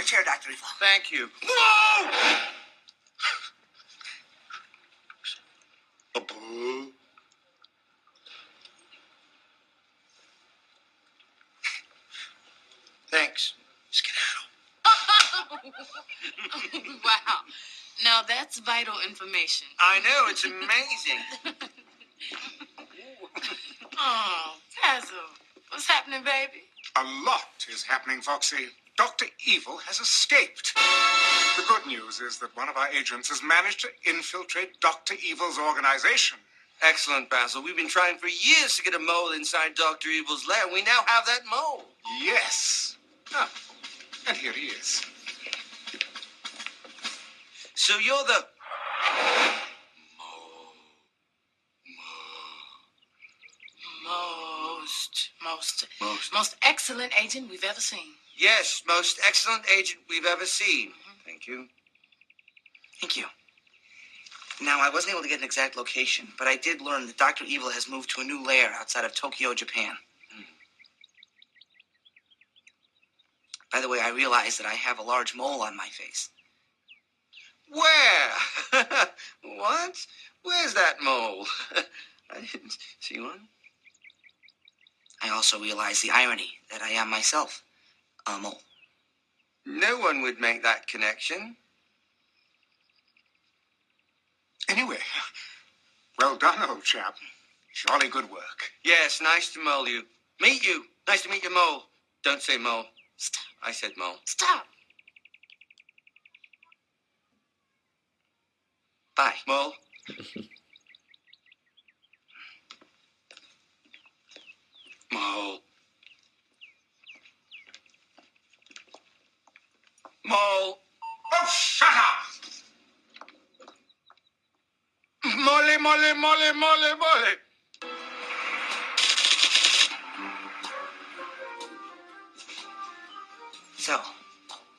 chair, Dr. Evil. Thank you. Whoa! Thanks. Skedaddle. Wow. Now that's vital information. I know, it's amazing. Oh, Tazzle. What's happening, baby? A lot is happening, Foxy. Dr. Evil has escaped. The good news is that one of our agents has managed to infiltrate Dr. Evil's organization. Excellent, Basil. We've been trying for years to get a mole inside Dr. Evil's lair. We now have that mole. Yes. Ah, and here he is. So you're the... Most excellent agent we've ever seen. Yes, most excellent agent we've ever seen. Thank you. Thank you. Now, I wasn't able to get an exact location, but I did learn that Dr. Evil has moved to a new lair outside of Tokyo, Japan. By the way, I realized that I have a large mole on my face. Where? What? Where's that mole? I didn't see one. I also realized the irony that I am myself a mole. No one would make that connection. Anyway, well done, old chap. Jolly good work. Yes, nice to mole you. Meet you. Nice to meet you, mole. Don't say mole. Stop. I said mole. Stop. Bye. Mole. Mole. Mole. Oh, shut up! Mole, mole, mole, mole, mole. So,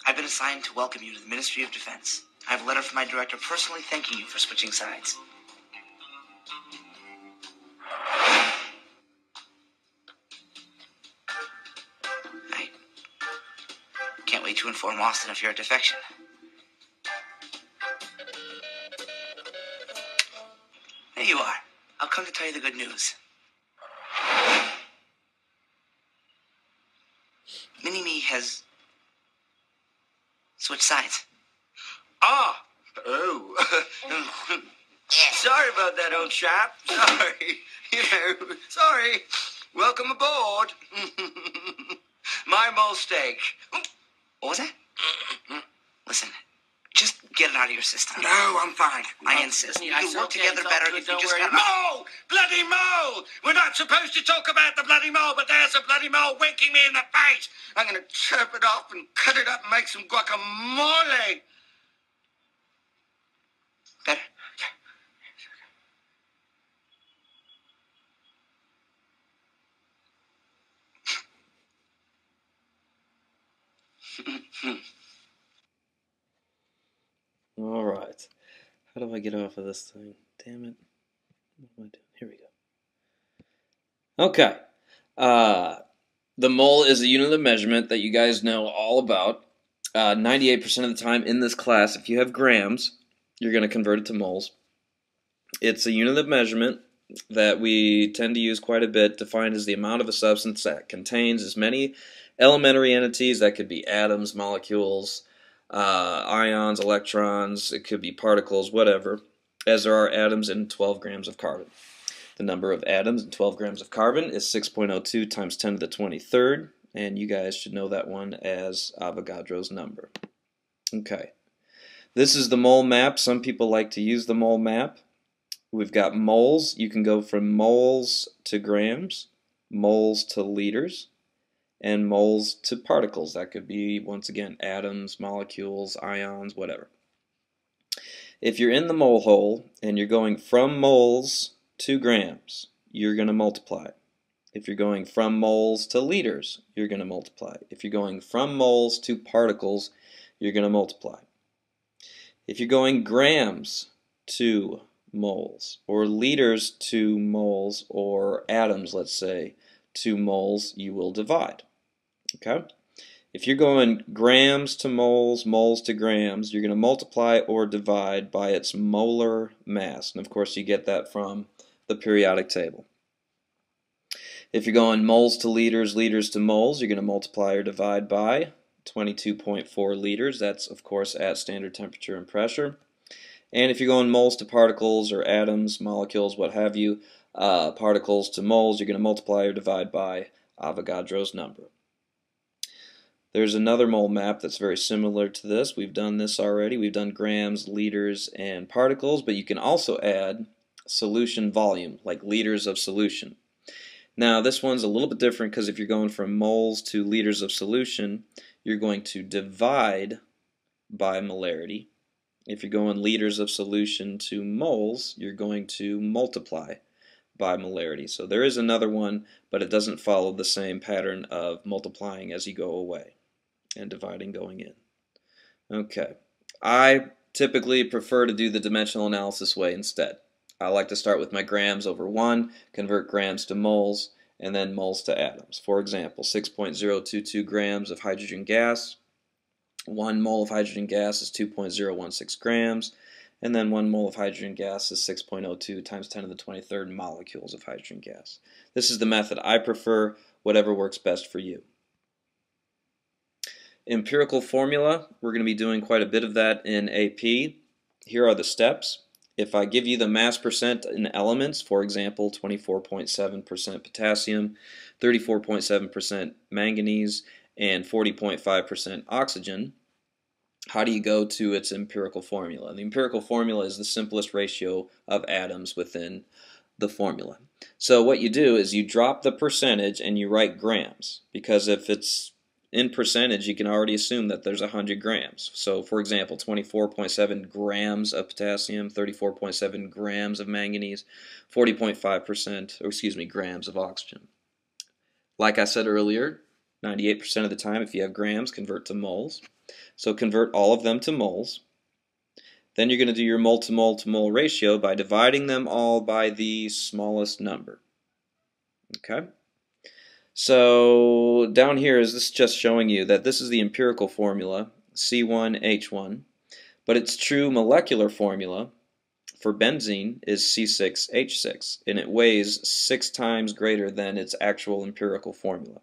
I've been assigned to welcome you to the Ministry of Defense. I have a letter from my director personally thanking you for switching sides. I can't wait to inform Austin of your defection. There you are. I'll come to tell you the good news. Mini-Me has switched sides. Ah. Oh. Sorry about that, old chap. Sorry. Sorry. Welcome aboard. My mole steak. What was that? Listen, just get it out of your system. No, I'm fine. I insist. We can work together better if you just got... Mole! Bloody mole! We're not supposed to talk about the bloody mole, but there's a bloody mole winking me in the face. I'm going to chirp it off and cut it up and make some guacamole. Better? All right. How do I get off of this thing? Damn it. What am I doing? Here we go. Okay. The mole is a unit of measurement that you guys know all about. 98% of the time in this class, if you have grams, you're going to convert it to moles. It's a unit of measurement that we tend to use quite a bit, defined as the amount of a substance that contains as many elementary entities, that could be atoms, molecules, ions, electrons, it could be particles, whatever, as there are atoms in 12 grams of carbon. The number of atoms in 12 grams of carbon is 6.02 times 10 to the 23rd, and you guys should know that one as Avogadro's number. Okay. This is the mole map. Some people like to use the mole map. We've got moles. You can go from moles to grams, moles to liters, and moles to particles. That could be, once again, atoms, molecules, ions, whatever. If you're in the mole hole and you're going from moles to grams, you're going to multiply. If you're going from moles to liters, you're going to multiply. If you're going from moles to particles, you're going to multiply. If you're going grams to moles, or liters to moles, or atoms, let's say, to moles, you will divide. Okay? If you're going grams to moles, moles to grams, you're going to multiply or divide by its molar mass. And of course you get that from the periodic table. If you're going moles to liters, liters to moles, you're going to multiply or divide by 22.4 liters. That's of course at standard temperature and pressure. And if you're going moles to particles or atoms, molecules, what have you, particles to moles, you're going to multiply or divide by Avogadro's number. There's another mole map that's very similar to this. We've done this already. We've done grams, liters, and particles, but you can also add solution volume, like liters of solution. Now this one's a little bit different because if you're going from moles to liters of solution, you're going to divide by molarity. If you're going liters of solution to moles, you're going to multiply by molarity. So there is another one, but it doesn't follow the same pattern of multiplying as you go away and dividing going in. Okay, I typically prefer to do the dimensional analysis way instead. I like to start with my grams over 1, convert grams to moles, and then moles to atoms. For example, 6.022 grams of hydrogen gas. 1 mole of hydrogen gas is 2.016 grams, and then 1 mole of hydrogen gas is 6.02 times 10 to the 23rd molecules of hydrogen gas. This is the method I prefer, whatever works best for you. Empirical formula, we're going to be doing quite a bit of that in AP. Here are the steps. If I give you the mass percent in elements, for example, 24.7% potassium, 34.7% manganese, and 40.5% oxygen, how do you go to its empirical formula? The empirical formula is the simplest ratio of atoms within the formula. So what you do is you drop the percentage and you write grams, because if it's in percentage, you can already assume that there's 100 grams. So for example, 24.7 grams of potassium, 34.7 grams of manganese, 40.5%, or excuse me, grams of oxygen. Like I said earlier, 98% of the time, if you have grams, convert to moles. So convert all of them to moles. Then you're going to do your mole to mole to mole ratio by dividing them all by the smallest number. Okay? So down here is this just showing you that this is the empirical formula, C1H1, but its true molecular formula for benzene is C6H6, and it weighs 6 times greater than its actual empirical formula.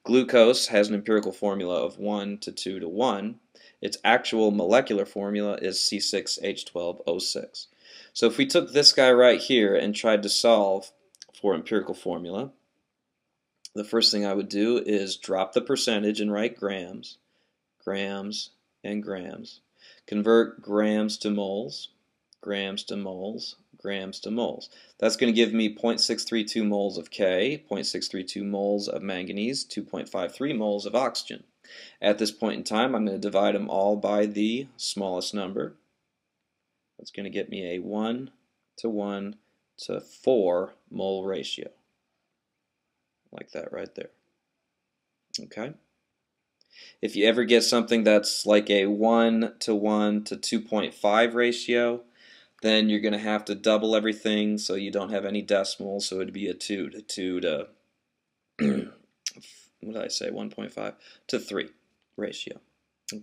Glucose has an empirical formula of 1 to 2 to 1. Its actual molecular formula is C6H12O6. So if we took this guy right here and tried to solve for empirical formula, the first thing I would do is drop the percentage and write grams, grams, and grams. Convert grams to moles, grams to moles, grams to moles. That's going to give me 0.632 moles of K, 0.632 moles of manganese, 2.53 moles of oxygen. At this point in time, I'm going to divide them all by the smallest number. That's going to get me a 1 to 1 to 4 mole ratio. Like that right there. Okay? If you ever get something that's like a 1 to 1 to 2.5 ratio, then you're going to have to double everything so you don't have any decimals, so it would be a 2 to 2 to, what did I say, 1.5 to 3 ratio.